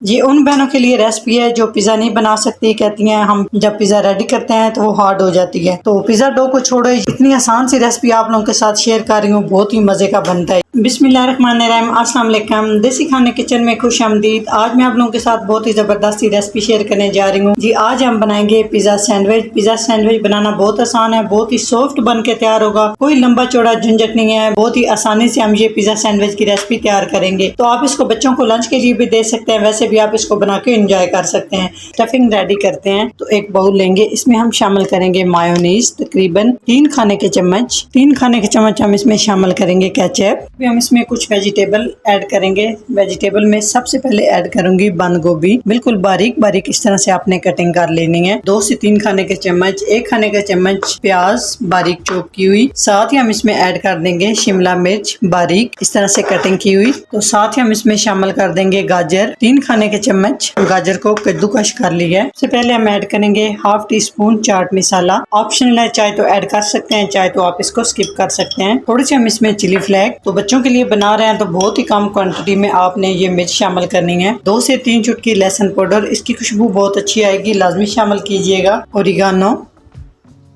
ये उन बहनों के लिए रेसिपी है जो पिज़्ज़ा नहीं बना सकती, कहती हैं हम जब पिज़्ज़ा रेडी करते हैं तो वो हार्ड हो जाती है। तो पिज़्ज़ा डो को छोड़ो, इतनी आसान सी रेसिपी आप लोगों के साथ शेयर कर रही हूँ, बहुत ही मज़े का बनता है। बिस्मिल्लाहिर्रहमानिर्रहीम, अस्सलाम वालेकुम। देसी खाने किचन में खुश आमदीद। आज मैं आप लोगों के साथ बहुत ही ज़बरदस्त रेसिपी शेयर करने जा रही हूँ जी। आज हम बनाएंगे पिज़्ज़ा सैंडविच। पिज़्ज़ा सैंडविच बनाना बहुत आसान है, बहुत ही सॉफ्ट बन के तैयार होगा, कोई लंबा चौड़ा झंझट नहीं है। बहुत ही आसानी से हम ये पिज़्ज़ा सैंडविच की रेसिपी तैयार करेंगे। तो आप इसको बच्चों को लंच के लिए भी दे सकते हैं, वैसे भी आप इसको बना के एंजॉय कर सकते हैं। स्टफिंग रेडी करते हैं। तो एक बाउल लेंगे, इसमें हम शामिल करेंगे मायोनीज, तकरीबन 3 खाने के चम्मच। 3 खाने के चम्मच हम इसमें शामिल करेंगे केचप। हम इसमें कुछ वेजिटेबल ऐड करेंगे। वेजिटेबल में सबसे पहले ऐड करूंगी बंद गोभी, बिल्कुल बारीक बारीक इस तरह से आपने कटिंग कर लेनी है। 2 से 3 खाने के चम्मच, 1 खाने का चम्मच प्याज बारीक चॉप की हुई। साथ ही हम इसमें ऐड कर देंगे शिमला मिर्च बारीक इस तरह से कटिंग की हुई। तो साथ ही हम इसमें शामिल कर देंगे गाजर, 3 खाने के चम्मच गाजर को कद्दूकश कर लिया है। सबसे पहले हम ऐड करेंगे half tea spoon chaat masala. Optional है, चाहे तो ऐड कर सकते हैं, चाहे तो आप इसको स्किप कर सकते हैं। थोड़ी सी हम इसमें चिली फ्लेक्स, तो बच्चों के लिए बना रहे हैं तो बहुत ही कम क्वांटिटी में आपने ये मिर्च शामिल करनी है। 2 से 3 चुटकी लहसुन पाउडर, इसकी खुशबू बहुत अच्छी आएगी, लाजमी शामिल कीजिएगा। ओरिगानो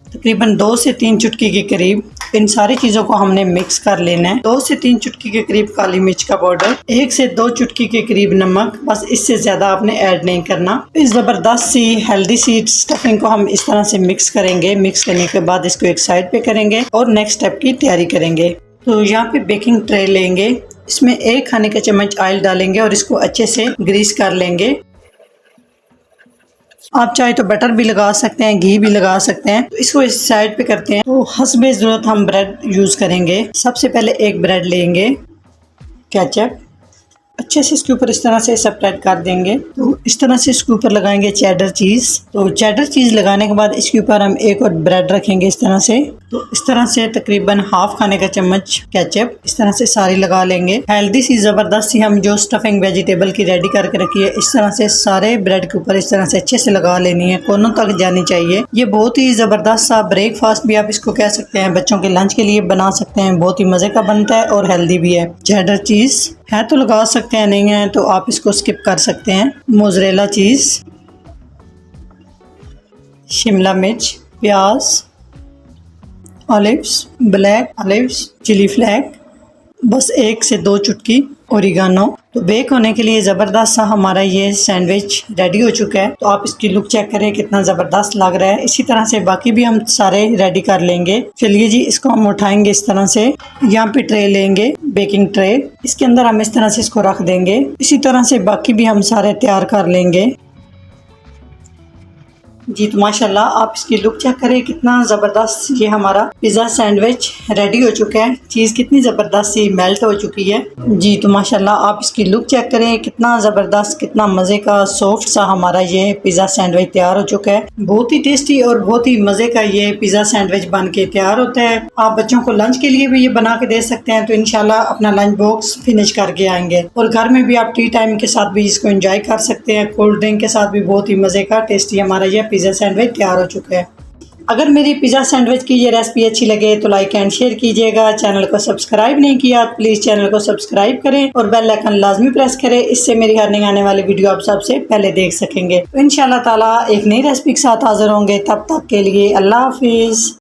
तकरीबन 2 से 3 चुटकी के करीब। इन सारी चीजों को हमने मिक्स कर लेना है। 2 से 3 चुटकी के करीब काली मिर्च का पाउडर, 1 से 2 चुटकी के करीब नमक, बस इससे ज्यादा आपने ऐड नहीं करना। इस जबरदस्त सी हेल्दी सी स्टफिंग को हम इस तरह से मिक्स करेंगे। मिक्स करने के बाद इसको एक साइड पे करेंगे और नेक्स्ट स्टेप की तैयारी करेंगे। तो यहाँ पे बेकिंग ट्रे लेंगे, इसमें 1 खाने का चम्मच ऑयल डालेंगे और इसको अच्छे से ग्रीस कर लेंगे। आप चाहे तो बटर भी लगा सकते हैं, घी भी लगा सकते हैं। तो इसको इस साइड पे करते हैं। तो हस्बे ज़रूरत हम ब्रेड यूज़ करेंगे। सबसे पहले एक ब्रेड लेंगे, केचप अच्छे से इसके ऊपर इस तरह से सेपरेट कर देंगे। तो इस तरह से इसके ऊपर लगाएंगे चेडर चीज़। तो चेडर चीज़ लगाने के बाद इसके ऊपर हम एक और ब्रेड रखेंगे इस तरह से। तो इस तरह से तकरीबन हाफ खाने का चम्मच केचप इस तरह से सारी लगा लेंगे। हेल्दी सी ज़बरदस्त सी हम जो स्टफिंग वेजिटेबल की रेडी करके रखी है, इस तरह से सारे ब्रेड के ऊपर इस तरह से अच्छे से लगा लेनी है, कोनों तक जानी चाहिए। ये बहुत ही ज़बरदस्त सा ब्रेकफास्ट भी आप इसको कह सकते हैं, बच्चों के लंच के लिए बना सकते हैं। बहुत ही मज़े का बनता है और हेल्दी भी है। चेडर चीज़ है तो लगा सकते हैं, नहीं है तो आप इसको स्किप कर सकते हैं। मोज़रेला चीज़, शिमला मिर्च, प्याज, olives, black olives, chilli flake, बस 1 से 2 चुटकी ओरिगानो। तो बेक होने के लिए ज़बरदस्त सा हमारा ये सैंडविच रेडी हो चुका है। तो आप इसकी लुक चेक करें कितना ज़बरदस्त लग रहा है। इसी तरह से बाकी भी हम सारे रेडी कर लेंगे। चलिए जी, इसको हम उठाएंगे इस तरह से। यहाँ पे ट्रे लेंगे, बेकिंग ट्रे, इसके अंदर हम इस तरह से इसको रख देंगे। इसी तरह से बाकी भी हम सारे तैयार कर लेंगे जी। तो माशाल्लाह आप इसकी लुक चेक करें कितना ज़बरदस्त ये हमारा पिज़्ज़ा सैंडविच रेडी हो चुका है। चीज़ कितनी ज़बरदस्त सी मेल्ट हो चुकी है जी। तो माशाल्लाह आप इसकी लुक चेक करें कितना ज़बरदस्त, कितना मज़े का सॉफ्ट सा हमारा ये पिज़्ज़ा सैंडविच तैयार हो चुका है। बहुत ही टेस्टी और बहुत ही मज़े का ये पिज़्ज़ा सैंडविच बन के तैयार होता है। आप बच्चों को लंच के लिए भी ये बना के दे सकते हैं, तो इंशाल्लाह अपना लंच बॉक्स फिनिश करके आएंगे। और घर में भी आप टी टाइम के साथ भी इसको एंजॉय कर सकते हैं, कोल्ड ड्रिंक के साथ भी। बहुत ही मज़े का टेस्टी हमारा ये पिज़्ज़ा सैंडविच तैयार हो चुका है। अगर मेरी पिज़्ज़ा सैंडविच की ये रेसिपी अच्छी लगे तो लाइक एंड शेयर कीजिएगा। चैनल को सब्सक्राइब नहीं किया, प्लीज़ चैनल को सब्सक्राइब करें और बेल आइकन लाजमी प्रेस करें, इससे मेरी हर नई आने वाली वीडियो आप सबसे पहले देख सकेंगे। तो इंशाल्लाह ताला एक नई रेसिपी के साथ हाजिर होंगे। तब तक के लिए अल्लाह हाफिज़।